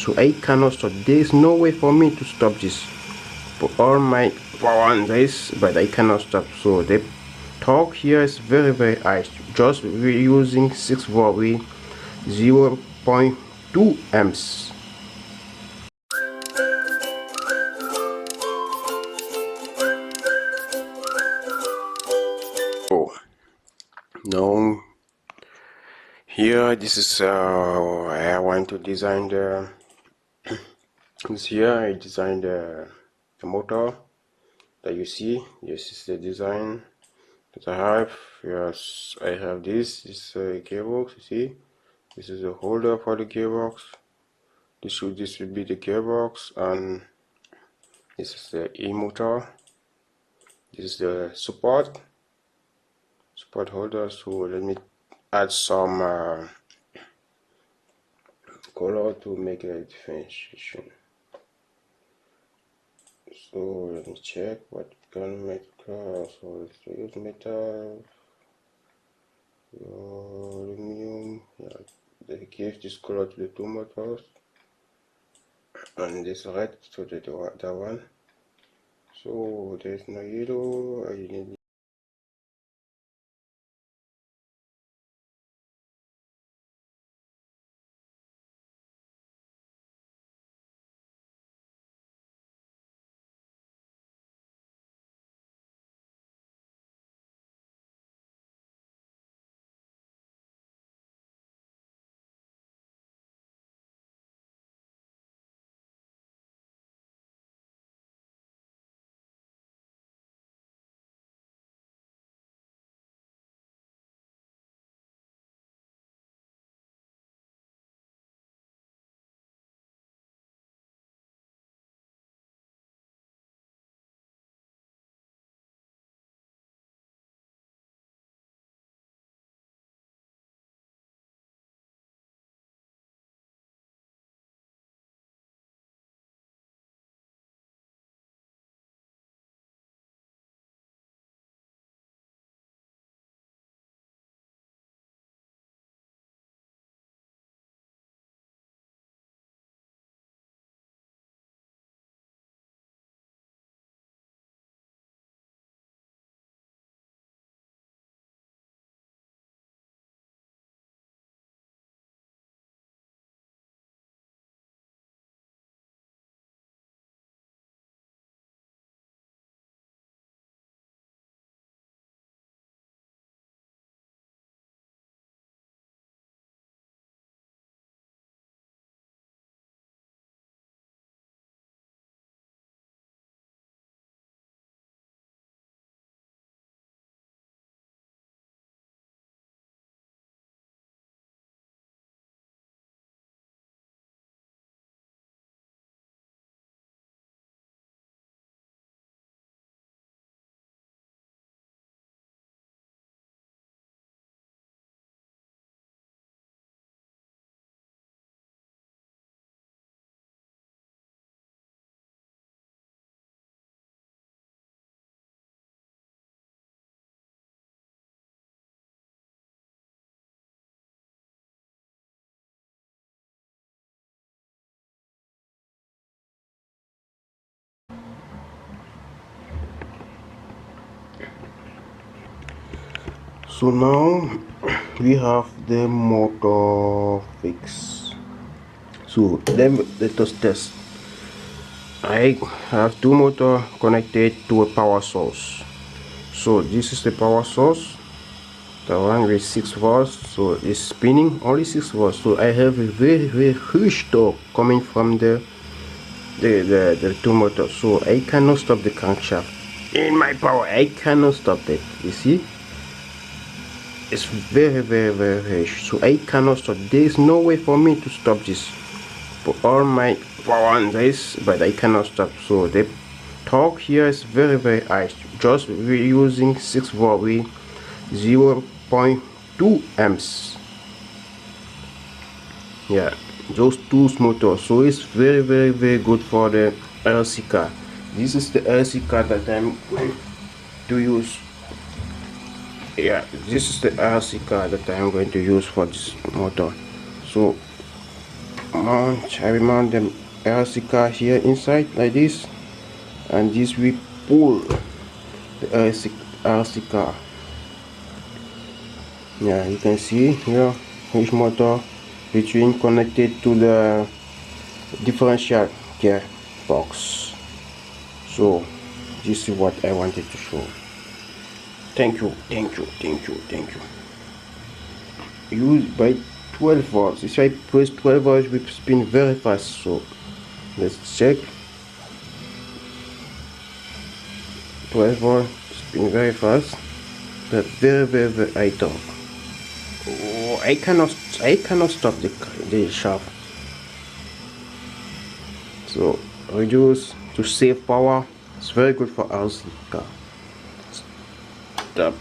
so I cannot stop. There is no way for me to stop this. Put all my power on this, but I cannot stop. So the torque here is very high. Just we're using 6 volt with 0.2 amps. Oh, now here this is I want to design the here I designed the motor that you see. This is the design that I have. Yes, I have this gearbox. You see, this is a holder for the gearbox. This would be the gearbox, and this is the e-motor. This is the support holder. So let me add some color to make a differentiation. So let me check what kind of metal. So let's use metal, aluminum. Yeah, they give this color to the two motors, and this red to the other one. So there's no yellow. I need So now we have the motor fixed. So let us test. I have two motor connected to a power source. So this is the power source, the one with 6 volts. So it's spinning only 6 volts. So I have a very huge torque coming from the two motors. So I cannot stop the crankshaft. In my power, I cannot stop it. You see, it's very huge. So I cannot stop. There is no way for me to stop this. Put all my power on this, but I cannot stop. So the torque here is very high. Just we're using 6 volt with 0.2 amps. Yeah, those two motors. So it's very good for the RC car. This is the RC car that I'm going to use. Yeah, this is the RC car that I'm going to use for this motor. So I will mount the RC car here inside like this, and this will pull the RC car. Yeah, you can see here which motor between connected to the differential gear box. So this is what I wanted to show. Thank you. Use by 12 volts. If I press 12 volts, we spin very fast. So let's check. 12 volts, spin very fast, but very high torque. Oh, I cannot stop the shaft. So reduce to save power. It's very good for RC car. Stop.